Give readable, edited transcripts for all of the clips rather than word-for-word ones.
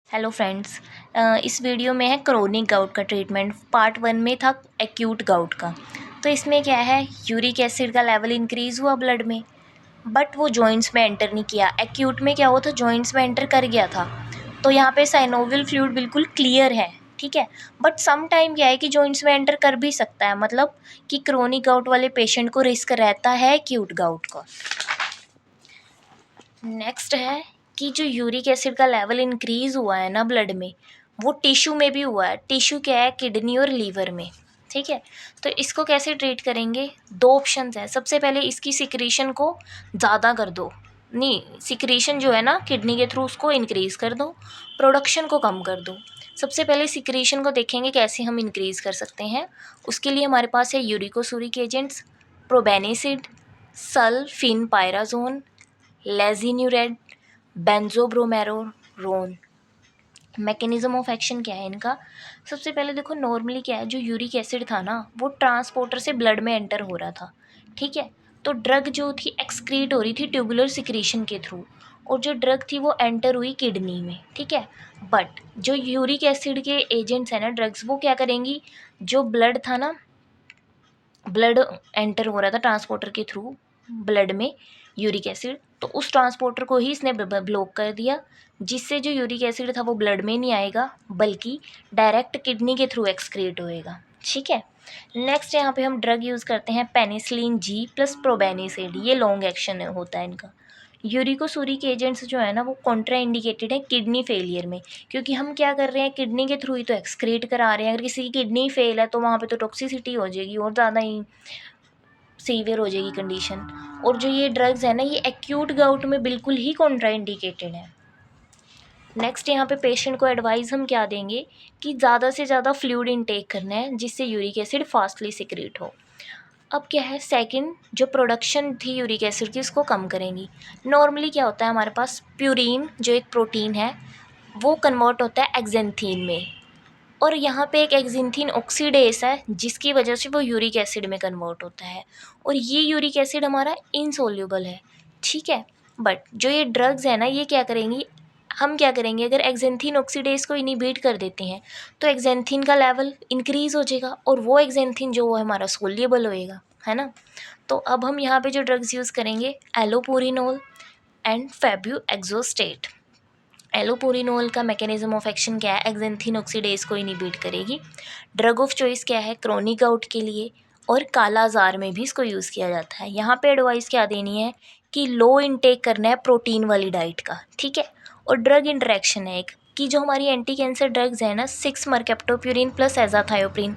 Hello friends. इस video में है क्रोनिक गाउट का ट्रीटमेंट। पार्ट 1 में था एक्यूट गाउट का। तो इसमें क्या है, यूरिक एसिड का लेवल इंक्रीज़ हुआ ब्लड में, बट वो जॉइंट्स में एंटर नहीं किया। एक्यूट में क्या हुआ था, जॉइंट्स में एंटर कर गया था। तो यहाँ पे साइनोवियल फ्लूइड बिल्कुल क्लियर है, ठीक है। बट सम टाइम क्या है कि जॉइंट्स में एंटर कर भी सकता है, मतलब कि क्रोनिक गाउट वाले पेशेंट को रिस्क रहता है एक्यूट गाउट का। नेक्स्ट है कि जो यूरिक एसिड का लेवल इंक्रीज़ हुआ है ना ब्लड में, वो टिश्यू में भी हुआ है। टिश्यू क्या है, किडनी और लीवर में, ठीक है। तो इसको कैसे ट्रीट करेंगे, दो ऑप्शंस हैं। सबसे पहले इसकी सिक्रीशन को ज़्यादा कर दो, नहीं सिक्रीशन जो है ना किडनी के थ्रू उसको इंक्रीज़ कर दो, प्रोडक्शन को कम कर दो। सबसे पहले सिक्रीशन को देखेंगे कैसे हम इंक्रीज़ कर सकते हैं। उसके लिए हमारे पास है यूरिकोसूरिक एजेंट्स, प्रोबेनिसिड, सल्फिनपायराजोन, लेज़िन्यूरेड, बेंजोब्रोमेरोन। मैकेनिज्म ऑफ एक्शन क्या है इनका। सबसे पहले देखो, नॉर्मली क्या है, जो यूरिक एसिड था ना वो ट्रांसपोर्टर से ब्लड में एंटर हो रहा था, ठीक है। तो ड्रग जो थी एक्सक्रीट हो रही थी ट्यूबुलर सिक्रीशन के थ्रू, और जो ड्रग थी वो एंटर हुई किडनी में, ठीक है। बट जो यूरिक एसिड के एजेंट्स हैं ना, ड्रग्स, वो क्या करेंगी, जो ब्लड था ना, ब्लड एंटर हो रहा था ट्रांसपोर्टर के थ्रू ब्लड में यूरिक एसिड, तो उस ट्रांसपोर्टर को ही इसने ब्लॉक कर दिया, जिससे जो यूरिक एसिड था वो ब्लड में नहीं आएगा बल्कि डायरेक्ट किडनी के थ्रू एक्सक्रीट होएगा, ठीक है। नेक्स्ट यहाँ पे हम ड्रग यूज़ करते हैं पेनिसिलिन जी प्लस प्रोबेनिसिड। ये लॉन्ग एक्शन होता है इनका। यूरिकोसूरिक एजेंट्स जो है ना वो कॉन्ट्रा इंडिकेटेड है किडनी फेलियर में, क्योंकि हम क्या कर रहे हैं, किडनी के थ्रू ही तो एक्सक्रीट करा रहे हैं। अगर किसी की किडनी फेल है तो वहाँ पे तो टॉक्सिसिटी हो जाएगी और ज़्यादा ही सीवियर हो जाएगी कंडीशन। और जो ये ड्रग्स है ना, ये एक्यूट गाउट में बिल्कुल ही कॉन्ट्रा इंडिकेटेड है। नेक्स्ट यहाँ पे पेशेंट को एडवाइस हम क्या देंगे कि ज़्यादा से ज़्यादा फ्लूइड इनटेक करना है, जिससे यूरिक एसिड फास्टली सिक्रीट हो। अब क्या है, सेकंड जो प्रोडक्शन थी यूरिक एसिड की उसको कम करेंगी। नॉर्मली क्या होता है, हमारे पास प्यूरिन जो एक प्रोटीन है वो कन्वर्ट होता है एक्जेंथीन में, और यहाँ पे एक एक्जेंथीन ऑक्सीडेस है जिसकी वजह से वो यूरिक एसिड में कन्वर्ट होता है, और ये यूरिक एसिड हमारा इनसोल्यूबल है, ठीक है। बट जो ये ड्रग्स है ना, ये क्या करेंगी, हम क्या करेंगे, अगर एक्जेंथीन ऑक्सीडेस को इनिबिट कर देते हैं तो एक्जेंथीन का लेवल इंक्रीज़ हो जाएगा, और वो एक्जेंथीन जो वो हमारा सोल्यूबल होएगा, है ना। तो अब हम यहाँ पे जो ड्रग्स यूज़ करेंगे, एलोपुरिनोल एंड फेब्यूएक्सोस्टेट। एलोपुरिनोल का मैकेनिज्म ऑफ एक्शन क्या है, एक्जेंथीन ऑक्सीडेज को इनिबिट करेगी। ड्रग ऑफ चॉइस क्या है, क्रोनिक गाउट के लिए, और काला ज़ार में भी इसको यूज़ किया जाता है। यहाँ पे एडवाइस क्या देनी है कि लो इनटेक करना है प्रोटीन वाली डाइट का, ठीक है। और ड्रग इंटरेक्शन है एक, कि जो हमारी एंटी कैंसर ड्रग्स है ना, 6-मरकेप्टोप्यूरिन प्लस एजाथायोप्रिन,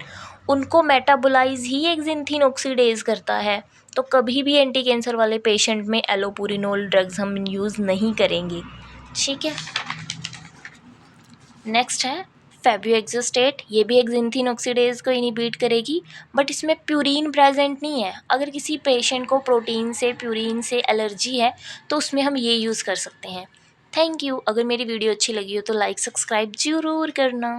उनको मेटाबोलाइज ही एक्जेंथीन ऑक्सीडेज करता है। तो कभी भी एंटी कैंसर वाले पेशेंट में एलोपुरिनोल ड्रग्स हम यूज़ नहीं करेंगे, ठीक है। नेक्स्ट है फेब्यूएक्सोस्टेट। ये भी एक्जेंथीन ऑक्सीडेज को इनिबिट करेगी, बट इसमें प्यूरीन प्रेजेंट नहीं है। अगर किसी पेशेंट को प्रोटीन से, प्यूरीन से एलर्जी है तो उसमें हम ये यूज़ कर सकते हैं। Thank you. अगर मेरी वीडियो अच्छी लगी हो तो लाइक सब्सक्राइब ज़रूर करना।